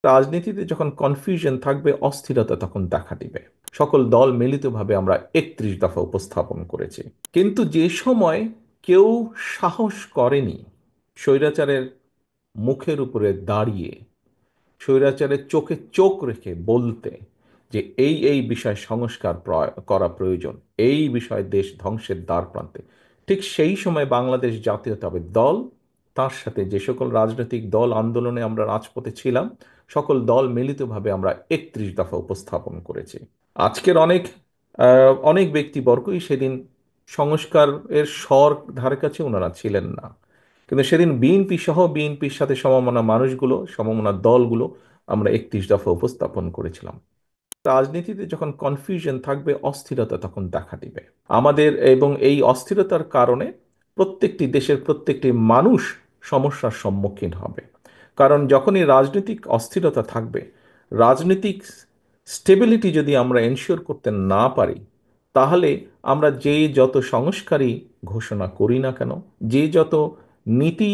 রাজনীতিতে যখন কনফিউশন থাকবে, অস্থিরতা তখন দেখা দিবে। সকল দল মিলিতভাবে আমরা 31 দফা উপস্থাপন করেছি। কিন্তু যে সময় কেউ সাহস করেনি স্বৈরাচারের মুখের উপরে দাঁড়িয়ে, স্বৈরাচারের চোখে চোখ রেখে বলতে যে এই বিষয় সংস্কার করা প্রয়োজন, এই বিষয়ে দেশ ধ্বংসের দ্বার প্রান্তে, ঠিক সেই সময় বাংলাদেশ জাতীয়তাবাদী দল, তার সাথে যে সকল রাজনৈতিক দল আন্দোলনে আমরা রাজপথে ছিলাম, সকল দল মিলিতভাবে আমরা 31 দফা উপস্থাপন করেছি। আজকের অনেক ব্যক্তিবর্গই সেদিন সংস্কারের স্বর ধারে কাছে ওনারা ছিলেন না। কিন্তু সেদিন বিএনপি সহ বিএনপির সাথে সমমনা মানুষগুলো, সমমনা দলগুলো আমরা 31 দফা উপস্থাপন করেছিলাম। রাজনীতিতে যখন কনফিউশন থাকবে, অস্থিরতা তখন দেখা দিবে আমাদের, এবং এই অস্থিরতার কারণে প্রত্যেকটি দেশের প্রত্যেকটি মানুষ সমস্যার সম্মুখীন হবে। কারণ যখনই রাজনৈতিক অস্থিরতা থাকবে, রাজনৈতিক স্টেবিলিটি যদি আমরা এনশিওর করতে না পারি, তাহলে আমরা যে যত সংস্কারই ঘোষণা করি না কেন, যে যত নীতি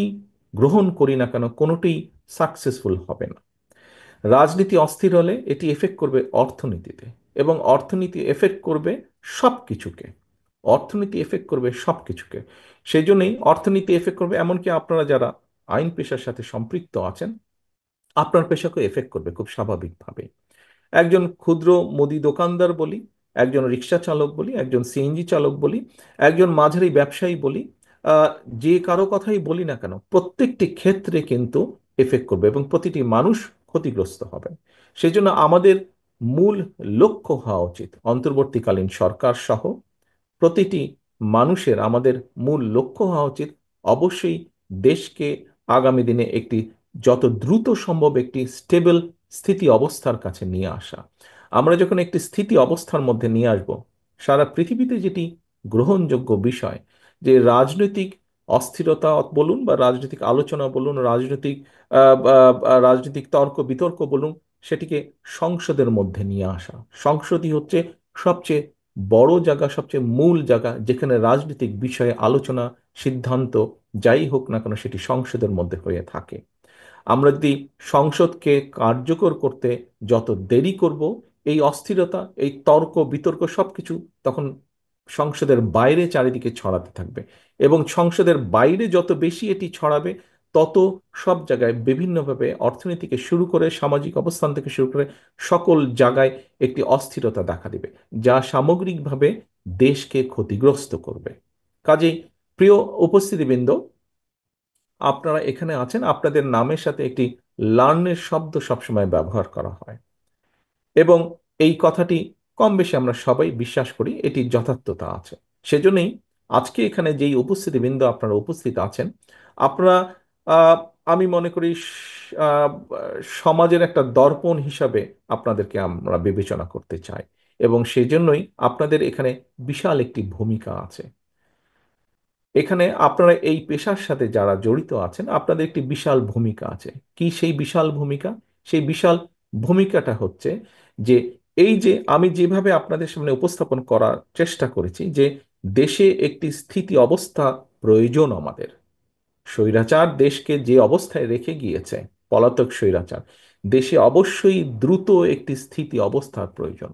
গ্রহণ করি না কেন, কোনোটি সাকসেসফুল হবে না। রাজনীতি অস্থির হলে এটি এফেক্ট করবে অর্থনীতিতে, এবং অর্থনীতি এফেক্ট করবে সব কিছুকে। অর্থনীতি এফেক্ট করবে সব কিছুকে। সেই জন্যই অর্থনীতি এফেক্ট করবে, এমনকি আপনারা যারা আইন পেশার সাথে সম্পৃক্ত আছেন, আপনার পেশাকে এফেক্ট করবে খুব স্বাভাবিকভাবে। একজন ক্ষুদ্র মুদি দোকানদার বলি, একজন রিক্সা চালক বলি, একজন সিএনজি চালক বলি, একজন মাঝারি ব্যবসায়ী বলি, আহ, যে কারো কথাই বলি না কেন, প্রত্যেকটি ক্ষেত্রে কিন্তু এফেক্ট করবে এবং প্রতিটি মানুষ ক্ষতিগ্রস্ত হবে। সেই জন্য আমাদের মূল লক্ষ্য হওয়া উচিত, অন্তর্বর্তীকালীন সরকার সহ প্রতিটি মানুষের, আমাদের মূল লক্ষ্য হওয়া উচিত অবশ্যই দেশকে আগামী দিনে একটি যত দ্রুত সম্ভব একটি স্টেবল স্থিতি অবস্থার কাছে নিয়ে আসা। আমরা যখন একটি স্থিতি অবস্থার মধ্যে নিয়ে আসব, সারা পৃথিবীতে যেটি গ্রহণযোগ্য বিষয়, যে রাজনৈতিক অস্থিরতা বলুন বা রাজনৈতিক আলোচনা বলুন, রাজনৈতিক তর্ক বিতর্ক বলুন, সেটিকে সংসদের মধ্যে নিয়ে আসা। সংসদই হচ্ছে সবচেয়ে বড় জায়গা, সবচেয়ে মূল জায়গা, যেখানে রাজনৈতিক বিষয়ে আলোচনা, সিদ্ধান্ত যাই হোক না কেন সেটি সংসদের মধ্যে হয়ে থাকে। আমরা যদি সংসদকে কার্যকর করতে যত দেরি করব, এই অস্থিরতা, এই তর্ক বিতর্ক সবকিছু তখন সংসদের বাইরে চারিদিকে ছড়াতে থাকবে। এবং সংসদের বাইরে যত বেশি এটি ছড়াবে, তত সব জায়গায় বিভিন্নভাবে, অর্থনীতি থেকে শুরু করে সামাজিক অবস্থান থেকে শুরু করে সকল জায়গায় একটি অস্থিরতা দেখা দিবে, যা সামগ্রিকভাবে দেশকে ক্ষতিগ্রস্ত করবে। কাজেই প্রিয় উপস্থিতিবৃন্দ, আপনারা এখানে আছেন, আপনাদের নামের সাথে একটি লার্নের শব্দ সবসময় ব্যবহার করা হয়, এবং এই কথাটি কম বেশি আমরা সবাই বিশ্বাস করি, এটির যথার্থতা আছে। সেজন্যই আজকে এখানে যেই উপস্থিতিবৃন্দ আপনারা উপস্থিত আছেন, আপনারা, আহ, আমি মনে করি সমাজের একটা দর্পণ হিসাবে আপনাদেরকে আমরা বিবেচনা করতে চাই, এবং সেজন্যই আপনাদের এখানে বিশাল একটি ভূমিকা আছে। এখানে আপনারা এই পেশার সাথে যারা জড়িত আছেন, আপনাদের একটি বিশাল ভূমিকা আছে। কি সেই বিশাল ভূমিকা? সেই বিশাল ভূমিকাটা হচ্ছে যে, এই যে আমি যেভাবে আপনাদের সামনে উপস্থাপন করার চেষ্টা করেছি যে দেশে একটি স্থিতি অবস্থা প্রয়োজন আমাদের। স্বৈরাচার দেশকে যে অবস্থায় রেখে গিয়েছে, পলাতক স্বৈরাচার, দেশে অবশ্যই দ্রুত একটি স্থিতি অবস্থার প্রয়োজন।